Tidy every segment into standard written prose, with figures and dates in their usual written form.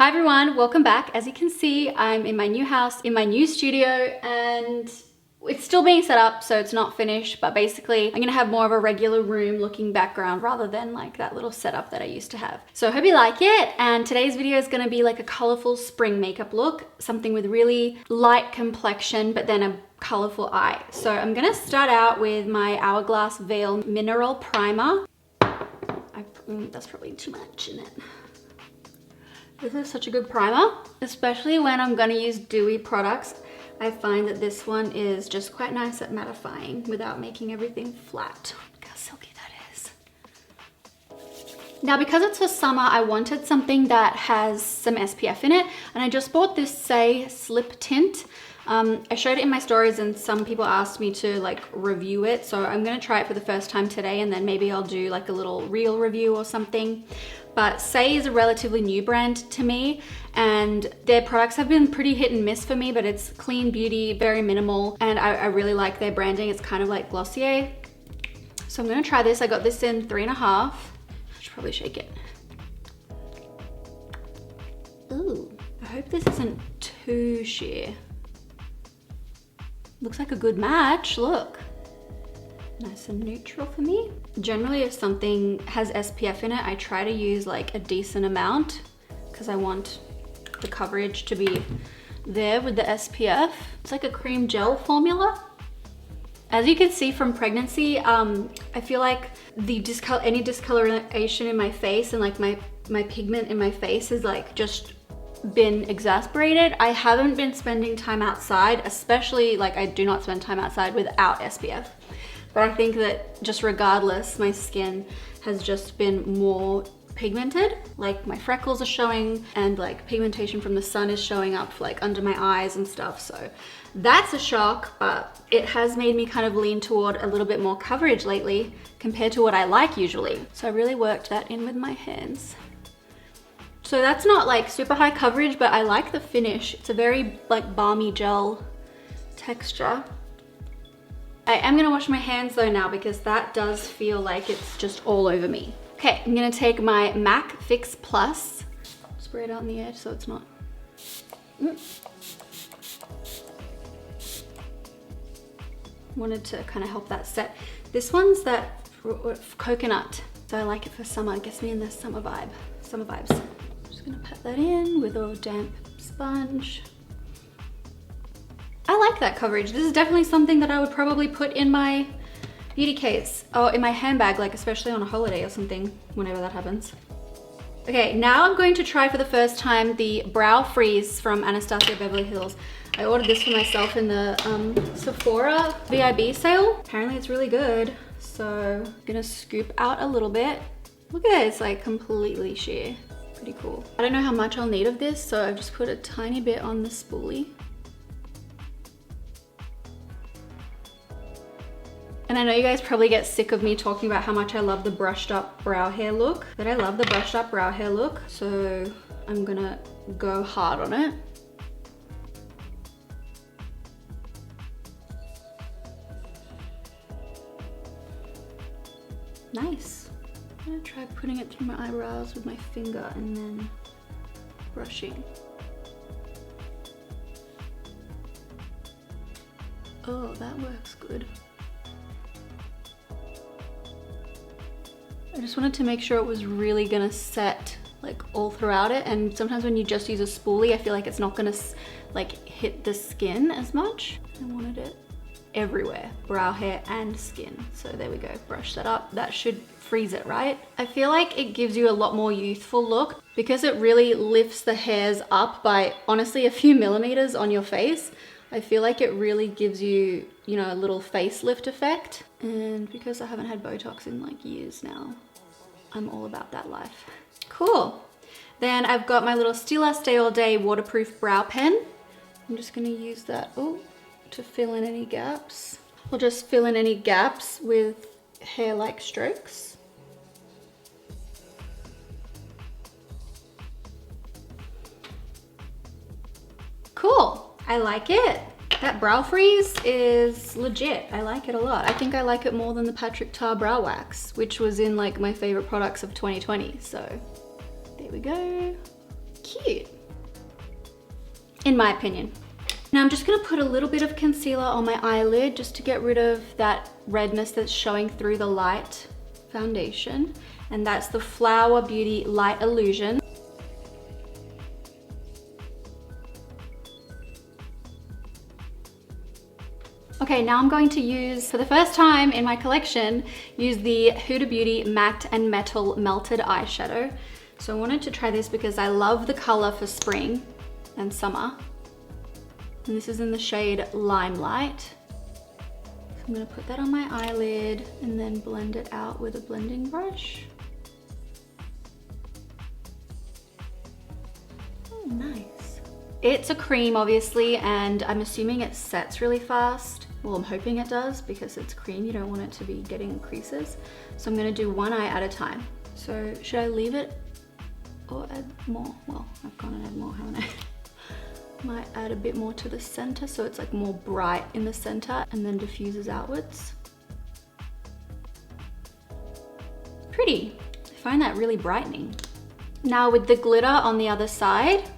Hi everyone, welcome back. As you can see, I'm in my new house, in my new studio, and it's still being set up, so it's not finished, but basically I'm gonna have more of a regular room looking background rather than like that little setup that I used to have. So I hope you like it, and today's video is gonna be like a colorful spring makeup look, something with really light complexion, but then a colorful eye. So I'm gonna start out with my Hourglass Veil Mineral Primer. That's probably too much in it. This is such a good primer, especially when I'm gonna use dewy products. I find that this one is just quite nice at mattifying without making everything flat. Look how silky that is. Now, because it's for summer, I wanted something that has some SPF in it, and I just bought this Saie Slip Tint. I showed it in my stories and some people asked me to like review it, so I'm gonna try it for the first time today, and then maybe I'll do like a little reel review or something. But Saie is a relatively new brand to me, and their products have been pretty hit and miss for me, but it's clean beauty, very minimal, and I really like their branding. It's kind of like Glossier. So I'm gonna try this. I got this in 3.5. I should probably shake it. Ooh, I hope this isn't too sheer. Looks like a good match, look. Nice and neutral for me. Generally, if something has SPF in it, I try to use like a decent amount because I want the coverage to be there with the SPF. It's like a cream gel formula. As you can see from pregnancy, I feel like any discoloration in my face and like my pigment in my face is like just been exasperated. I haven't been spending time outside, especially like I do not spend time outside without SPF. But I think that just regardless, my skin has just been more pigmented. Like my freckles are showing, and like pigmentation from the sun is showing up like under my eyes and stuff. So that's a shock, but it has made me kind of lean toward a little bit more coverage lately compared to what I like usually. So I really worked that in with my hands. So that's not like super high coverage, but I like the finish. It's a very like balmy gel texture. I am gonna wash my hands though now because that does feel like it's just all over me. Okay, I'm gonna take my MAC Fix Plus, spray it out on the edge so it's not. Wanted to kind of help that set. This one's that coconut, so I like it for summer. It gets me in the summer vibe, summer vibes. I'm just gonna pat that in with a damp sponge. I like that coverage. This is definitely something that I would probably put in my beauty case or in my handbag, like especially on a holiday or something, whenever that happens. Okay, now I'm going to try for the first time the Brow Freeze from Anastasia Beverly Hills. I ordered this for myself in the Sephora VIB sale. Apparently it's really good. So I'm gonna scoop out a little bit. Look at it, it's like completely sheer. Pretty cool. I don't know how much I'll need of this, so I've just put a tiny bit on the spoolie. And I know you guys probably get sick of me talking about how much I love the brushed up brow hair look, but I love the brushed up brow hair look, so I'm gonna go hard on it. Nice. I'm gonna try putting it through my eyebrows with my finger and then brushing. Oh, that works good. I just wanted to make sure it was really gonna set like all throughout it, and sometimes when you just use a spoolie, I feel like it's not gonna like hit the skin as much. I wanted it everywhere, brow hair and skin. So there we go, brush that up. That should freeze it, right? I feel like it gives you a lot more youthful look because it really lifts the hairs up by honestly a few millimeters on your face. I feel like it really gives you, you know, a little facelift effect. And because I haven't had Botox in like years now, I'm all about that life. Cool. Then I've got my little Stila Stay All Day waterproof brow pen. I'm just gonna use that to fill in any gaps. I'll just fill in any gaps with hair-like strokes. Cool. I like it. That brow freeze is legit. I like it a lot. I think I like it more than the Patrick Ta brow wax, which was in like my favorite products of 2020. So there we go. Cute. in my opinion. Now I'm just gonna put a little bit of concealer on my eyelid just to get rid of that redness that's showing through the light foundation. And that's the Flower Beauty Light Illusion. Okay, now I'm going to use, for the first time in my collection, use the Huda Beauty Matte and Metal Melted Eyeshadow. So I wanted to try this because I love the color for spring and summer. And this is in the shade Limelight. So I'm gonna put that on my eyelid and then blend it out with a blending brush. Oh, nice. It's a cream, obviously, and I'm assuming it sets really fast. Well, I'm hoping it does because it's cream. You don't want it to be getting creases. So I'm gonna do one eye at a time. So should I leave it or add more? Well, I've gone and add more, haven't I? Might add a bit more to the center so it's like more bright in the center and then diffuses outwards. Pretty. I find that really brightening. Now with the glitter on the other side,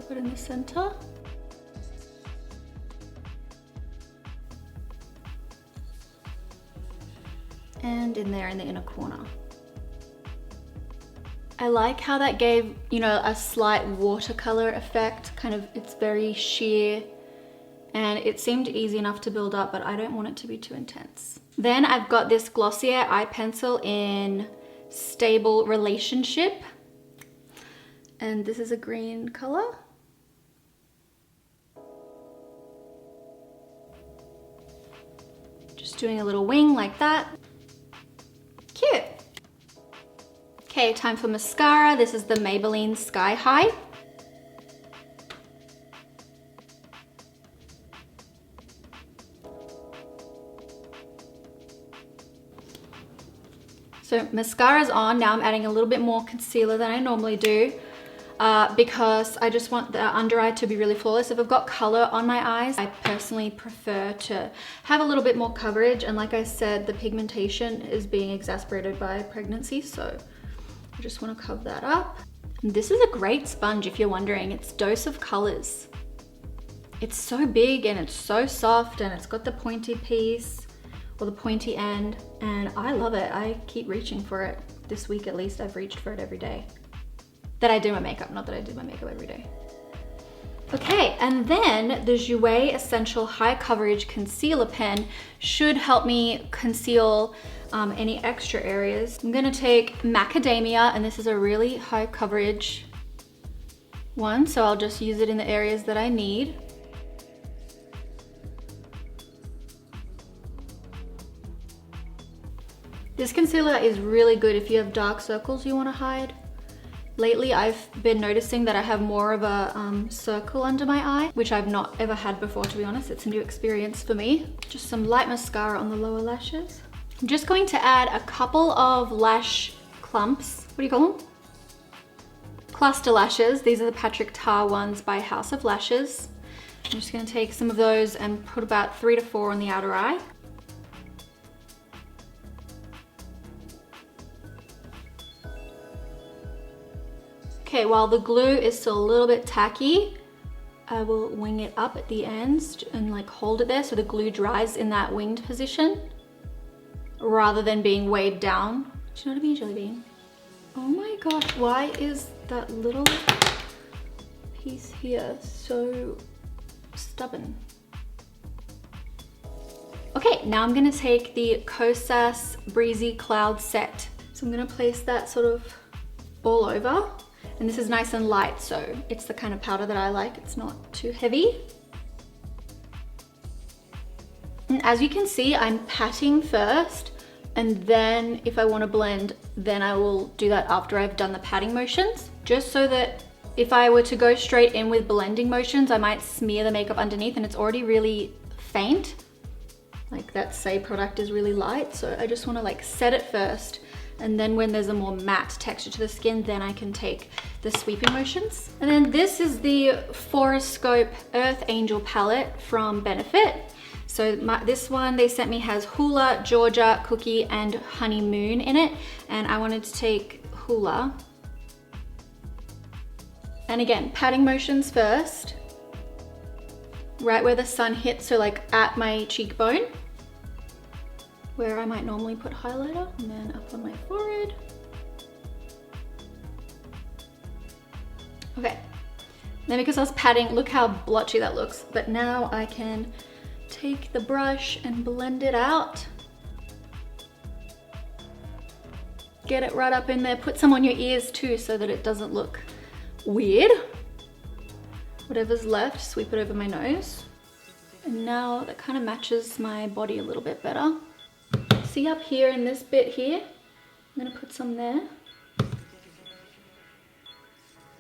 put it in the center. And in there in the inner corner. I like how that gave, you know, a slight watercolor effect. Kind of, it's very sheer and it seemed easy enough to build up, but I don't want it to be too intense. Then I've got this Glossier eye pencil in Stable Relationship. And this is a green color. Just doing a little wing like that. Cute. Okay, time for mascara. This is the Maybelline Sky High. So mascara's on. Now I'm adding a little bit more concealer than I normally do because I just want the under eye to be really flawless. If I've got color on my eyes, I personally prefer to have a little bit more coverage. And like I said, the pigmentation is being exacerbated by pregnancy, so I just want to cover that up. And this is a great sponge if you're wondering. It's Dose of Colors. It's so big and it's so soft and it's got the pointy piece or the pointy end, and I love it. I keep reaching for it. This week at least I've reached for it every day that I do my makeup, not that I do my makeup every day. Okay, and then the Jouer Essential High Coverage Concealer Pen should help me conceal any extra areas. I'm gonna take Macadamia, and this is a really high coverage one, so I'll just use it in the areas that I need. This concealer is really good if you have dark circles you wanna hide. Lately, I've been noticing that I have more of a circle under my eye, which I've not ever had before, to be honest. It's a new experience for me. Just some light mascara on the lower lashes. I'm just going to add a couple of lash clumps. What do you call them? Cluster lashes. These are the Patrick Tar ones by House of Lashes. I'm just gonna take some of those and put about 3 to 4 on the outer eye. Okay, while the glue is still a little bit tacky, I will wing it up at the ends and like hold it there so the glue dries in that winged position rather than being weighed down. Do you know what I mean, Jelly Bean? Oh my gosh, why is that little piece here so stubborn? Okay, now I'm gonna take the Kosas Breezy Cloud Set. So I'm gonna place that sort of all over. And this is nice and light, so it's the kind of powder that I like. It's not too heavy. And as you can see, I'm patting first, and then if I want to blend, then I will do that after I've done the patting motions, just so that if I were to go straight in with blending motions, I might smear the makeup underneath and it's already really faint. Like that Saie product is really light, so I just want to like set it first. And then when there's a more matte texture to the skin, then I can take the sweeping motions. And then this is the Fouroscope Earth Angel palette from Benefit. So this one they sent me has Hula, Georgia, Cookie, and Honeymoon in it. And I wanted to take Hula And again, patting motions first. Right where the sun hits, so like at my cheekbone, where I might normally put highlighter, and then up on my forehead. Okay, then because I was patting, look how blotchy that looks, but now I can take the brush and blend it out. Get it right up in there, put some on your ears too so that it doesn't look weird. Whatever's left, sweep it over my nose. And now that kind of matches my body a little bit better. See up here in this bit here? I'm gonna put some there.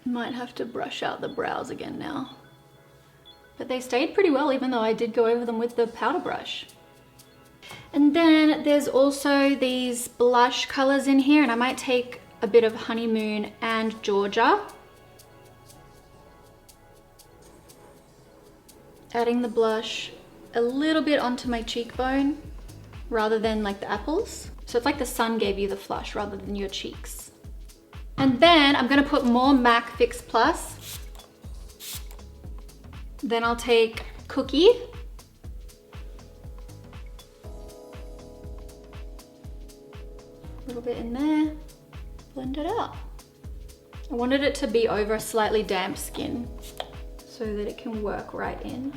Might have to brush out the brows again now. But they stayed pretty well even though I did go over them with the powder brush. And then there's also these blush colors in here, and I might take a bit of Honeymoon and Georgia. Adding the blush a little bit onto my cheekbone rather than like the apples. So it's like the sun gave you the flush rather than your cheeks. And then I'm gonna put more MAC Fix Plus. Then I'll take Cookie. A little bit in there, blend it out. I wanted it to be over a slightly damp skin so that it can work right in.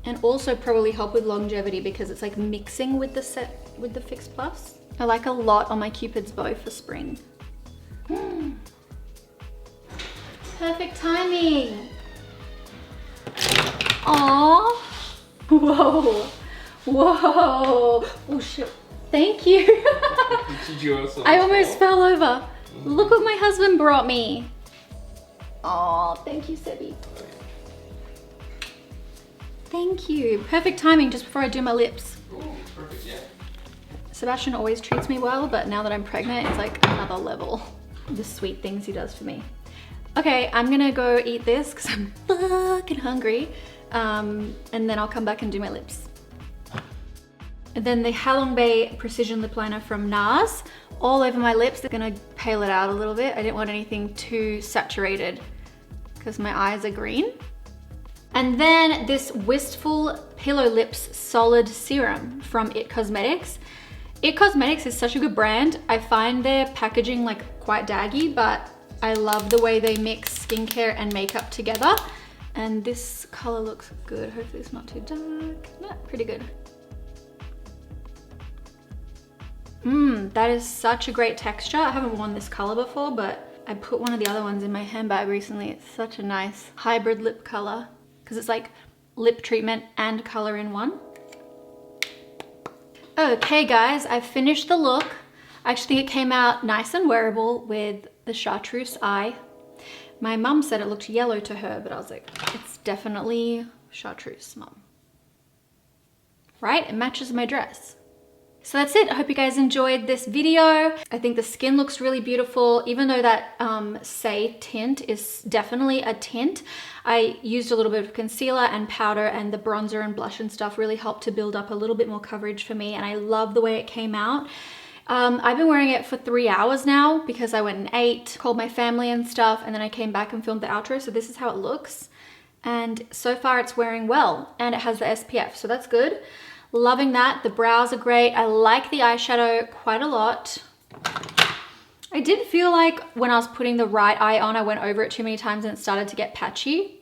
And also probably help with longevity because it's like mixing with the Fix Plus. I like a lot on my Cupid's bow for spring. Perfect timing. Aww. Whoa. Whoa. Oh shit. Thank you. I almost fell over. Look what my husband brought me. Oh, thank you, Sebi. Thank you. Perfect timing just before I do my lips. Ooh, perfect, yeah. Sebastian always treats me well, but now that I'm pregnant, it's like another level. The sweet things he does for me. Okay, I'm gonna go eat this because I'm fucking hungry. And then I'll come back and do my lips. And then the Halong Bay Precision Lip Liner from NARS. All over my lips. They're gonna pale it out a little bit. I didn't want anything too saturated because my eyes are green. And then this Wistful Pillow Lips Solid Serum from It Cosmetics. It Cosmetics is such a good brand. I find their packaging like quite daggy, but I love the way they mix skincare and makeup together. And this color looks good. Hopefully it's not too dark. Yeah, pretty good. That is such a great texture. I haven't worn this color before, but I put one of the other ones in my handbag recently. It's such a nice hybrid lip color because it's like lip treatment and color in one. Okay guys, I finished the look. I actually think it came out nice and wearable with the chartreuse eye. My mum said it looked yellow to her, but I was like, it's definitely chartreuse, Mum. Right? It matches my dress. So that's it. I hope you guys enjoyed this video. I think the skin looks really beautiful. Even though that Saie tint is definitely a tint, I used a little bit of concealer and powder, and the bronzer and blush and stuff really helped to build up a little bit more coverage for me, and I love the way it came out. I've been wearing it for 3 hours now because I went and ate, called my family and stuff, and then I came back and filmed the outro. So this is how it looks. And so far it's wearing well, and it has the SPF, so that's good. Loving that. The brows are great. I like the eyeshadow quite a lot. I did feel like when I was putting the right eye on, I went over it too many times and it started to get patchy.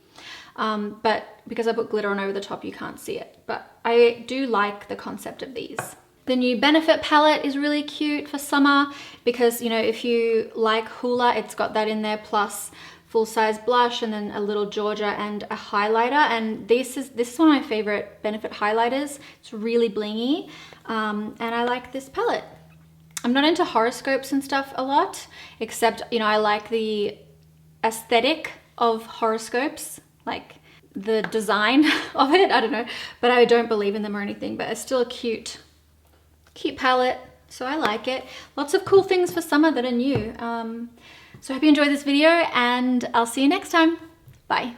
But because I put glitter on over the top, you can't see it. But I do like the concept of these. The new Benefit palette is really cute for summer because, you know, if you like Hula, it's got that in there, plus full-size blush and then a little Georgia and a highlighter. And this is one of my favorite Benefit highlighters. It's really blingy, and I like this palette. I'm not into horoscopes and stuff a lot, except, you know, I like the aesthetic of horoscopes, like the design of it, I don't know, but I don't believe in them or anything, but it's still a cute palette, so I like it. Lots of cool things for summer that are new. So I hope you enjoyed this video, and I'll see you next time. Bye.